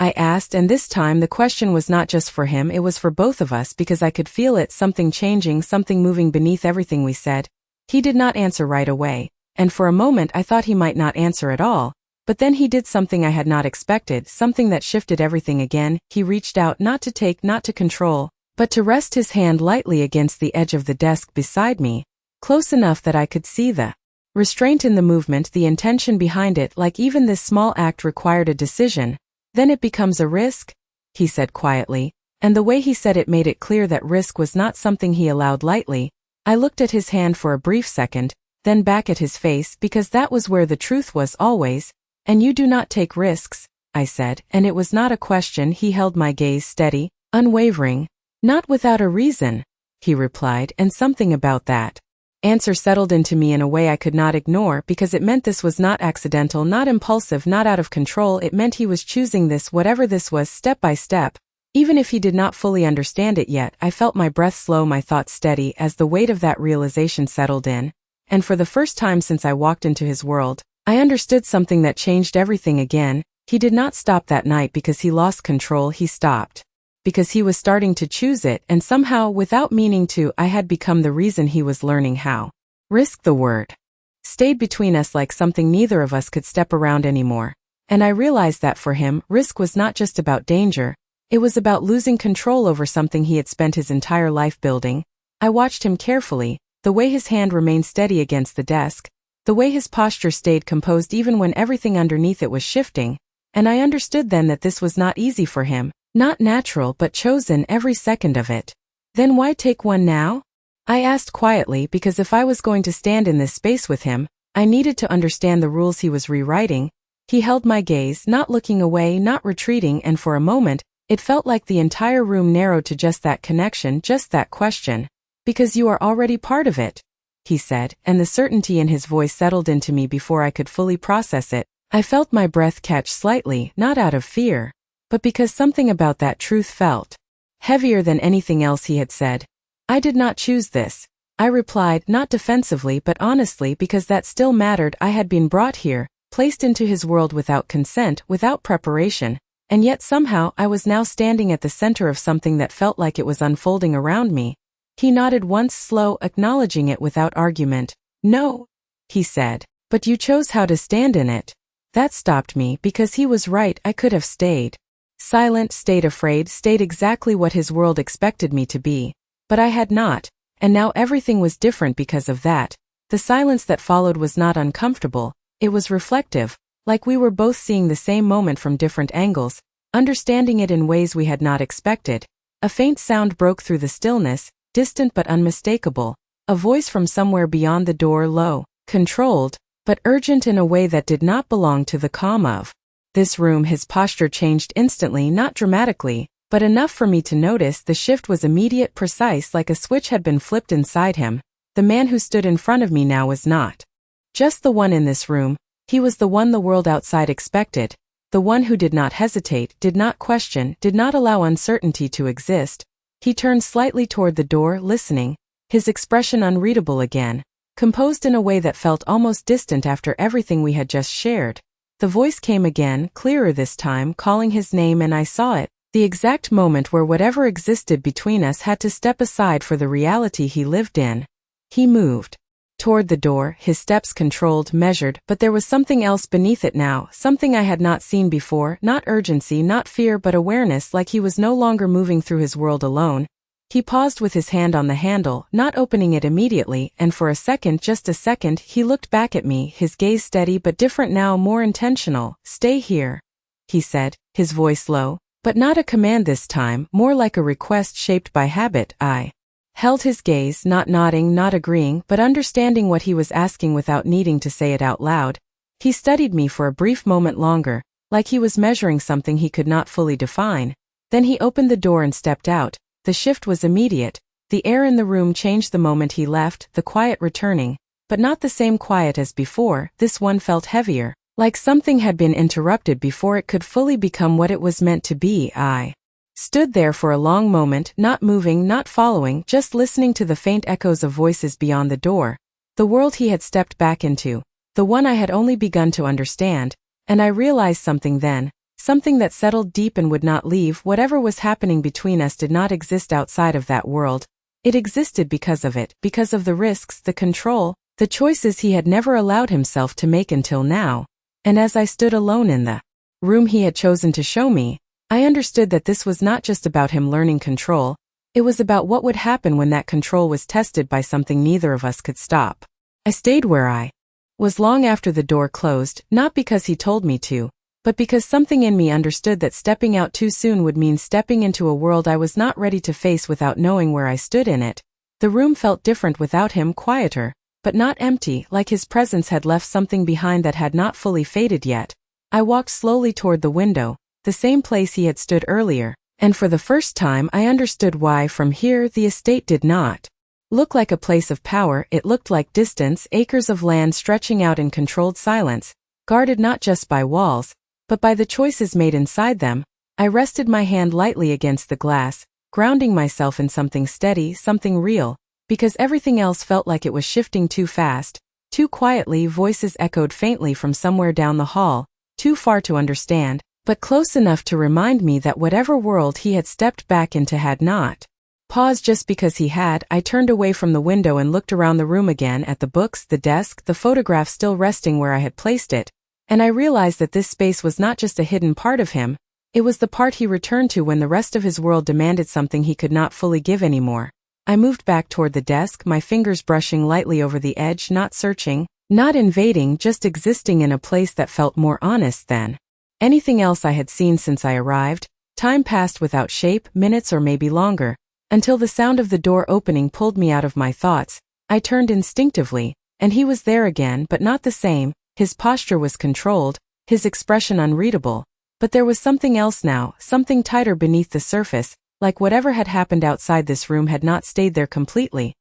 I asked, and this time the question was not just for him, it was for both of us, because I could feel it, something changing, something moving beneath everything we said. He did not answer right away, and for a moment I thought he might not answer at all, but then he did something I had not expected, something that shifted everything again. He reached out, not to take, not to control, but to rest his hand lightly against the edge of the desk beside me, close enough that I could see the restraint in the movement, the intention behind it, like even this small act required a decision. "Then it becomes a risk?" he said quietly, and the way he said it made it clear that risk was not something he allowed lightly. I looked at his hand for a brief second, then back at his face, because that was where the truth was always. "And you do not take risks," I said, and it was not a question. He held my gaze steady, unwavering. "Not without a reason," he replied, and something about that answer settled into me in a way I could not ignore, because it meant this was not accidental, not impulsive, not out of control. It meant he was choosing this, whatever this was, step by step. Even if he did not fully understand it yet, I felt my breath slow, my thoughts steady, as the weight of that realization settled in. And for the first time since I walked into his world, I understood something that changed everything again. He did not stop that night because he lost control, he stopped because he was starting to choose it, and somehow, without meaning to, I had become the reason he was learning how. Risk, the word, stayed between us like something neither of us could step around anymore. And I realized that for him, risk was not just about danger, it was about losing control over something he had spent his entire life building. I watched him carefully, the way his hand remained steady against the desk, the way his posture stayed composed even when everything underneath it was shifting, and I understood then that this was not easy for him. Not natural, but chosen, every second of it. "Then why take one now?" I asked quietly, because if I was going to stand in this space with him, I needed to understand the rules he was rewriting. He held my gaze, not looking away, not retreating, and for a moment, it felt like the entire room narrowed to just that connection, just that question. "Because you are already part of it," he said, and the certainty in his voice settled into me before I could fully process it. I felt my breath catch slightly, not out of fear, but because something about that truth felt heavier than anything else he had said. "I did not choose this," I replied, not defensively but honestly, because that still mattered. I had been brought here, placed into his world without consent, without preparation, and yet somehow I was now standing at the center of something that felt like it was unfolding around me. He nodded once, slow, acknowledging it without argument. "No," he said, "but you chose how to stand in it." That stopped me, because he was right. I could have stayed silent, stayed afraid, stayed exactly what his world expected me to be. But I had not, and now everything was different because of that. The silence that followed was not uncomfortable, it was reflective, like we were both seeing the same moment from different angles, understanding it in ways we had not expected. A faint sound broke through the stillness, distant but unmistakable, a voice from somewhere beyond the door, low, controlled, but urgent in a way that did not belong to the calm of this room. His posture changed instantly, not dramatically, but enough for me to notice. The shift was immediate, precise, like a switch had been flipped inside him. The man who stood in front of me now was not just the one in this room, he was the one the world outside expected, the one who did not hesitate, did not question, did not allow uncertainty to exist. He turned slightly toward the door, listening, his expression unreadable again, composed in a way that felt almost distant after everything we had just shared. The voice came again, clearer this time, calling his name, and I saw it, The exact moment where whatever existed between us had to step aside for the reality he lived in. He moved toward the door, his steps controlled, measured, but there was something else beneath it now, something I had not seen before, not urgency, not fear, but awareness, like he was no longer moving through his world alone. He paused with his hand on the handle, not opening it immediately, and for a second, just a second, he looked back at me, his gaze steady but different now, more intentional. "Stay here," he said, his voice low, but not a command this time, more like a request shaped by habit. I held his gaze, not nodding, not agreeing, but understanding what he was asking without needing to say it out loud. He studied me for a brief moment longer, like he was measuring something he could not fully define. Then he opened the door and stepped out. The shift was immediate. The air in the room changed the moment he left, the quiet returning, but not the same quiet as before. This one felt heavier, like something had been interrupted before it could fully become what it was meant to be. I stood there for a long moment, not moving, not following, just listening to the faint echoes of voices beyond the door. The world he had stepped back into, the one I had only begun to understand, and I realized something then. Something that settled deep and would not leave. Whatever was happening between us did not exist outside of that world. It existed because of it, because of the risks, the control, the choices he had never allowed himself to make until now. And as I stood alone in the room he had chosen to show me, I understood that this was not just about him learning control. It was about what would happen when that control was tested by something neither of us could stop. I stayed where I was long after the door closed, not because he told me to, but because something in me understood that stepping out too soon would mean stepping into a world I was not ready to face without knowing where I stood in it. The room felt different without him, quieter, but not empty, like his presence had left something behind that had not fully faded yet. I walked slowly toward the window, the same place he had stood earlier, and for the first time I understood why from here the estate did not look like a place of power. It looked like distance, acres of land stretching out in controlled silence, guarded not just by walls, but by the choices made inside them. I rested my hand lightly against the glass, grounding myself in something steady, something real, because everything else felt like it was shifting too fast, too quietly. Voices echoed faintly from somewhere down the hall, too far to understand, but close enough to remind me that whatever world he had stepped back into had not paused just because he had. I turned away from the window and looked around the room again, at the books, the desk, the photograph still resting where I had placed it. And I realized that this space was not just a hidden part of him, it was the part he returned to when the rest of his world demanded something he could not fully give anymore. I moved back toward the desk, my fingers brushing lightly over the edge, not searching, not invading, just existing in a place that felt more honest than anything else I had seen since I arrived. Time passed without shape, minutes or maybe longer, until the sound of the door opening pulled me out of my thoughts. I turned instinctively, and he was there again, but not the same. His posture was controlled, his expression unreadable, but there was something else now, something tighter beneath the surface, like whatever had happened outside this room had not stayed there completely.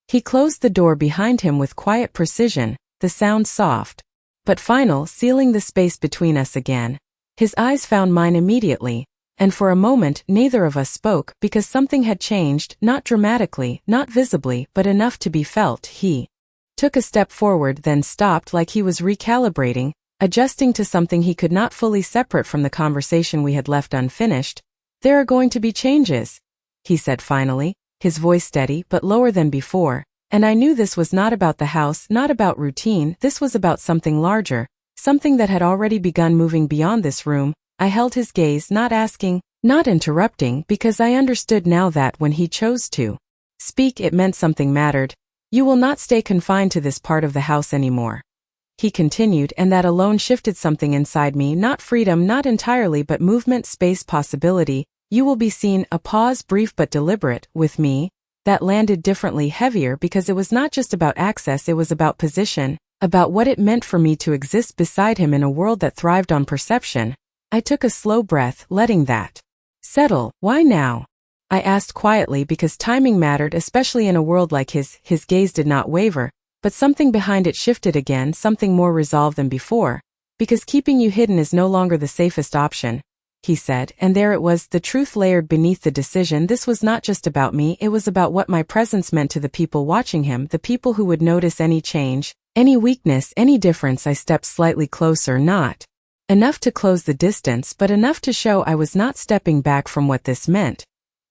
He closed the door behind him with quiet precision, the sound soft, but final, sealing the space between us again. His eyes found mine immediately, and for a moment neither of us spoke, because something had changed, not dramatically, not visibly, but enough to be felt. He took a step forward, then stopped, like he was recalibrating, adjusting to something he could not fully separate from the conversation we had left unfinished. "There are going to be changes," he said finally, his voice steady but lower than before, and I knew this was not about the house, not about routine. This was about something larger, something that had already begun moving beyond this room. I held his gaze, not asking, not interrupting, because I understood now that when he chose to speak, it meant something mattered. "You will not stay confined to this part of the house anymore," he continued, and that alone shifted something inside me, not freedom, not entirely, but movement, space, possibility. "You will be seen," a pause, brief but deliberate, with me. That landed differently, heavier, because it was not just about access, it was about position, about what it meant for me to exist beside him in a world that thrived on perception. I took a slow breath, letting that settle. "Why now?" I asked quietly, because timing mattered, especially in a world like his. His gaze did not waver, but something behind it shifted again, something more resolved than before. "Because keeping you hidden is no longer the safest option," he said, and there it was, the truth layered beneath the decision. This was not just about me, it was about what my presence meant to the people watching him, the people who would notice any change, any weakness, any difference. I stepped slightly closer, not Enough to close the distance, but enough to show I was not stepping back from what this meant.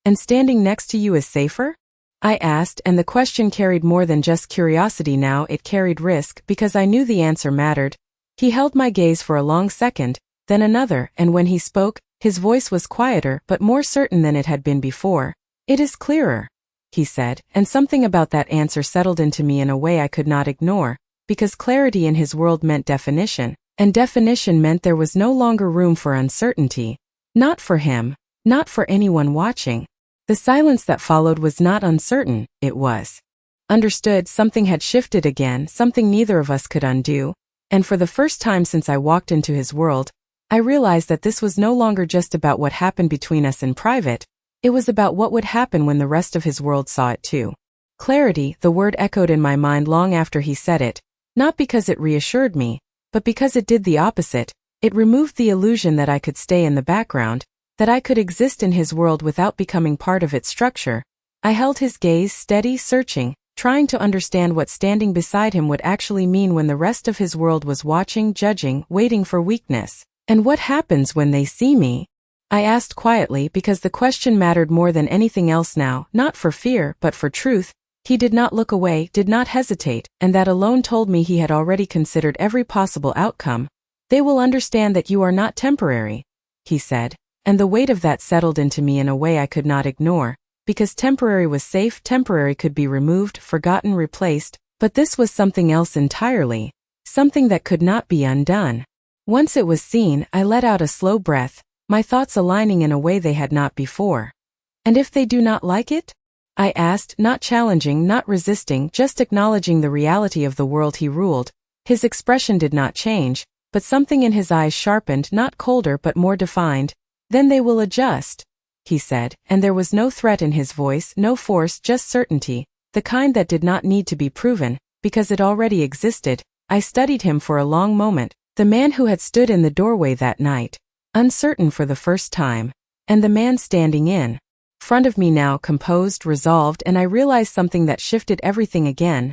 And standing next to you is safer? I asked, and the question carried more than just curiosity now, it carried risk, because I knew the answer mattered. He held my gaze for a long second, then another, and when he spoke, his voice was quieter but more certain than it had been before. It is clearer, he said, and something about that answer settled into me in a way I could not ignore, because clarity in his world meant definition, and definition meant there was no longer room for uncertainty. Not for him, not for anyone watching. The silence that followed was not uncertain, it was understood. Something had shifted again, something neither of us could undo, and for the first time since I walked into his world, I realized that this was no longer just about what happened between us in private, it was about what would happen when the rest of his world saw it too. Clarity, the word echoed in my mind long after he said it, not because it reassured me, but because it did the opposite. It removed the illusion that I could stay in the background, that I could exist in his world without becoming part of its structure. I held his gaze steady, searching, trying to understand what standing beside him would actually mean when the rest of his world was watching, judging, waiting for weakness. And what happens when they see me? I asked quietly because the question mattered more than anything else now, not for fear, but for truth. He did not look away, did not hesitate, and that alone told me he had already considered every possible outcome. They will understand that you are not temporary, he said, and the weight of that settled into me in a way I could not ignore, because temporary was safe, temporary could be removed, forgotten, replaced, but this was something else entirely, something that could not be undone. Once it was seen, I let out a slow breath, my thoughts aligning in a way they had not before. And if they do not like it? I asked, not challenging, not resisting, just acknowledging the reality of the world he ruled. His expression did not change, but something in his eyes sharpened, not colder but more defined. Then they will adjust, he said, and there was no threat in his voice, no force, just certainty, the kind that did not need to be proven, because it already existed. I studied him for a long moment, the man who had stood in the doorway that night, uncertain for the first time, and the man standing in front of me now, composed, resolved, and I realized something that shifted everything again.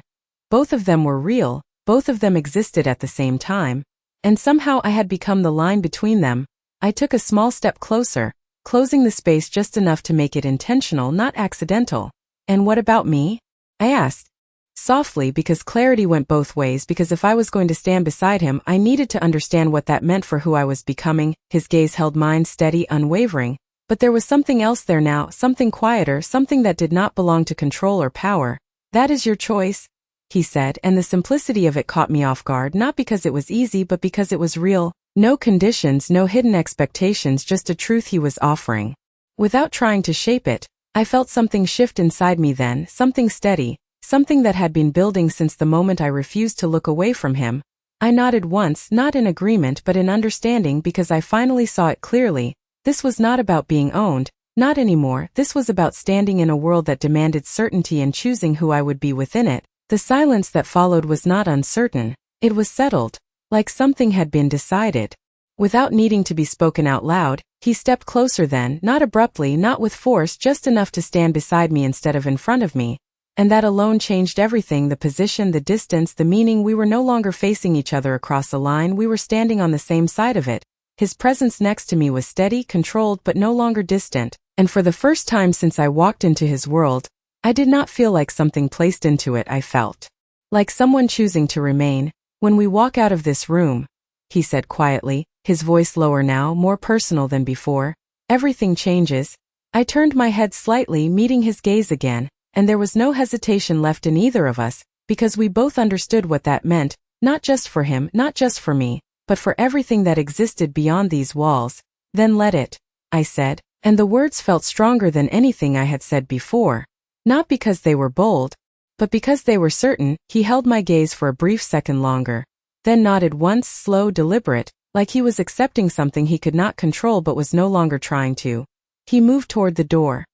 Both of them were real, both of them existed at the same time, and somehow I had become the line between them. I took a small step closer, closing the space just enough to make it intentional, not accidental. And what about me? I asked, softly, because clarity went both ways, because if I was going to stand beside him, I needed to understand what that meant for who I was becoming. His gaze held mine steady, unwavering. But there was something else there now, something quieter, something that did not belong to control or power. That is your choice, he said, and the simplicity of it caught me off guard, not because it was easy but because it was real. No conditions, no hidden expectations, just a truth he was offering. Without trying to shape it, I felt something shift inside me then, something steady, something that had been building since the moment I refused to look away from him. I nodded once, not in agreement but in understanding, because I finally saw it clearly. This was not about being owned, not anymore. This was about standing in a world that demanded certainty and choosing who I would be within it. The silence that followed was not uncertain, it was settled, like something had been decided. Without needing to be spoken out loud, he stepped closer then, not abruptly, not with force, just enough to stand beside me instead of in front of me. And that alone changed everything, the position, the distance, the meaning. We were no longer facing each other across a line, we were standing on the same side of it. His presence next to me was steady, controlled, but no longer distant, and for the first time since I walked into his world, I did not feel like something placed into it. I felt like someone choosing to remain. When we walk out of this room, he said quietly, his voice lower now, more personal than before, everything changes. I turned my head slightly, meeting his gaze again, and there was no hesitation left in either of us, because we both understood what that meant, not just for him, not just for me, but for everything that existed beyond these walls. Then let it, I said, and the words felt stronger than anything I had said before. Not because they were bold, but because they were certain. He held my gaze for a brief second longer, then nodded once, slow, deliberate, like he was accepting something he could not control but was no longer trying to. He moved toward the door.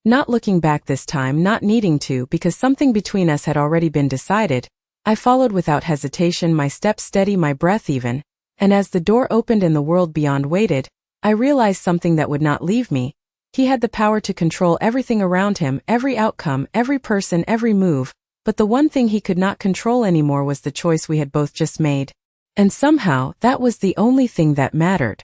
Not looking back this time, not needing to, because something between us had already been decided. I followed without hesitation, my steps steady, my breath even. And as the door opened and the world beyond waited, I realized something that would not leave me. He had the power to control everything around him, every outcome, every person, every move, but the one thing he could not control anymore was the choice we had both just made. And somehow, that was the only thing that mattered.